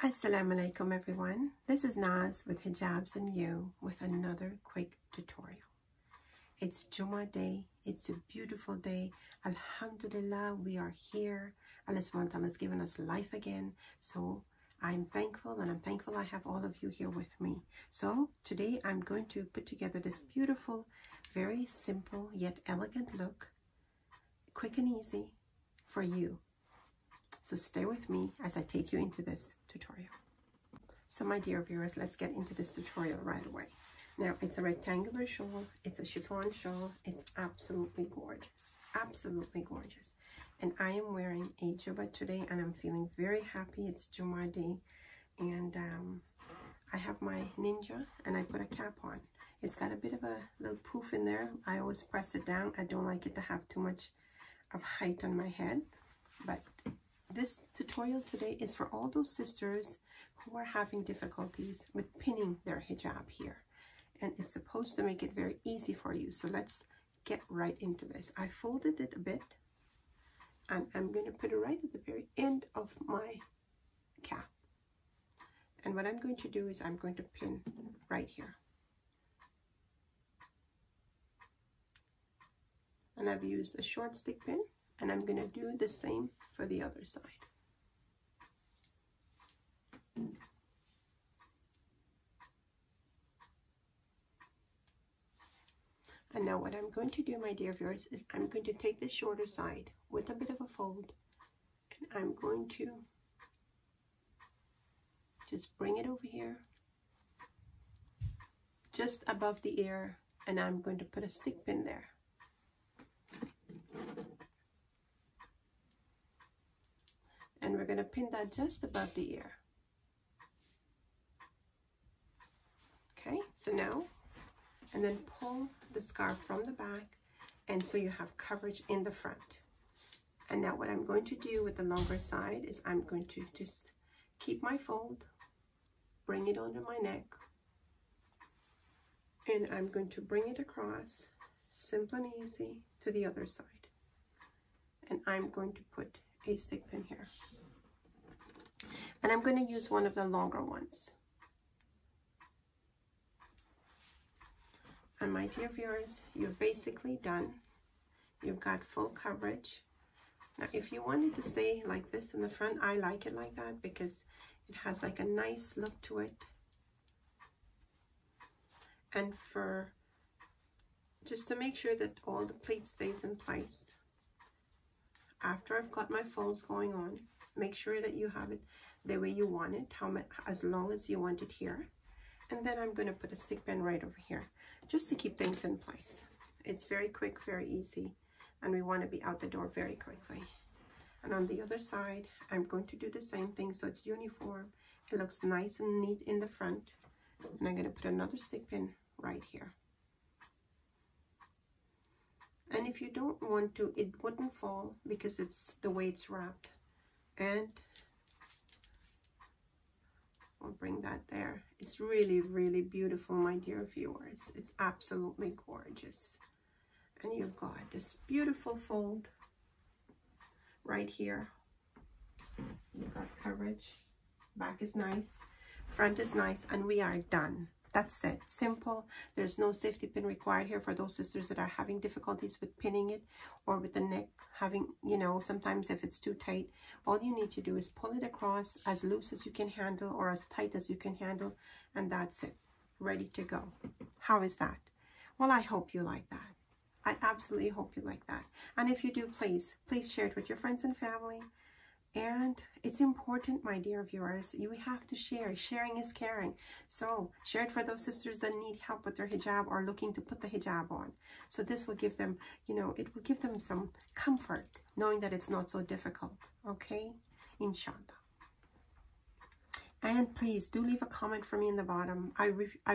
Assalamualaikum everyone. This is Naz with Hijabz&You with another quick tutorial. It's Jummah day. It's a beautiful day. Alhamdulillah, we are here. Allah subhanahu wa ta'ala has given us life again. So I'm thankful, and I'm thankful I have all of you here with me. So today I'm going to put together this beautiful, very simple yet elegant look, quick and easy for you. So stay with me as I take you into this tutorial. So my dear viewers, let's get into this tutorial right away. Now, it's a rectangular shawl. It's a chiffon shawl. It's absolutely gorgeous. Absolutely gorgeous. And I am wearing a jubba today, and I'm feeling very happy. It's Jummah day. And I have my ninja, and I put a cap on. It's got a bit of a little poof in there. I always press it down. I don't like it to have too much of height on my head. But this tutorial today is for all those sisters who are having difficulties with pinning their hijab here. And it's supposed to make it very easy for you. So let's get right into this. I folded it a bit, and I'm going to put it right at the very end of my cap. And what I'm going to do is I'm going to pin right here. And I've used a short stick pin, and I'm going to do the same for the other side. And now what I'm going to do, my dear viewers, is I'm going to take the shorter side with a bit of a fold, and I'm going to just bring it over here, just above the ear, and I'm going to put a stick pin there. And we're going to pin that just above the ear. Okay, so now, and then pull the scarf from the back, and so you have coverage in the front. And now what I'm going to do with the longer side is I'm going to just keep my fold, bring it under my neck, and I'm going to bring it across, simple and easy, to the other side. And I'm going to put a stick pin here. And I'm going to use one of the longer ones. And my dear viewers, you've basically done. You've got full coverage. Now, if you wanted to stay like this in the front, I like it like that because it has like a nice look to it. And for just to make sure that all the pleat stays in place, after I've got my folds going on, make sure that you have it the way you want it, as long as you want it here. And then I'm going to put a stick pin right over here, just to keep things in place. It's very quick, very easy, and we want to be out the door very quickly. And on the other side, I'm going to do the same thing, so it's uniform. It looks nice and neat in the front. And I'm going to put another stick pin right here. And if you don't want to, it wouldn't fall because it's the way it's wrapped. And I'll bring that there. It's really, really beautiful, my dear viewers. It's absolutely gorgeous. And you've got this beautiful fold right here. You've got coverage. Back is nice. Front is nice. And we are done. That's it. Simple. There's no safety pin required here for those sisters that are having difficulties with pinning it, or with the neck having, you know, sometimes if it's too tight. All you need to do is pull it across as loose as you can handle or as tight as you can handle, and that's it. Ready to go. How is that? Well, I hope you like that. I absolutely hope you like that. And if you do, please share it with your friends and family. And it's important, my dear viewers, you have to share. Sharing is caring. So share it for those sisters that need help with their hijab or looking to put the hijab on. So this will give them, you know, it will give them some comfort knowing that it's not so difficult. Okay? Inshallah. And please do leave a comment for me in the bottom. I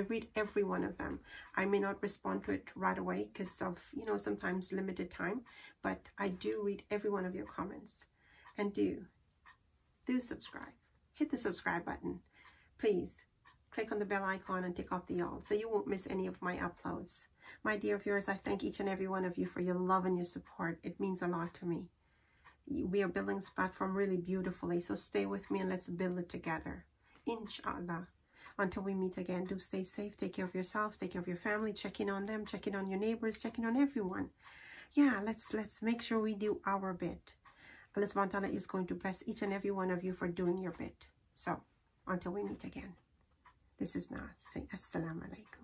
read every one of them. I may not respond to it right away because of, you know, sometimes limited time. But I do read every one of your comments. And do subscribe. Hit the subscribe button. Please click on the bell icon and tick off the all so you won't miss any of my uploads. My dear viewers, I thank each and every one of you for your love and your support. It means a lot to me. We are building this platform really beautifully, so stay with me and let's build it together. inshallah. Until we meet again, do stay safe, take care of yourselves, take care of your family, check in on them, check in on your neighbors, check in on everyone. Yeah, let's make sure we do our bit. Allah subhanahu wa ta'ala is going to bless each and every one of you for doing your bit. So, until we meet again, this is Nas saying Assalamu alaikum.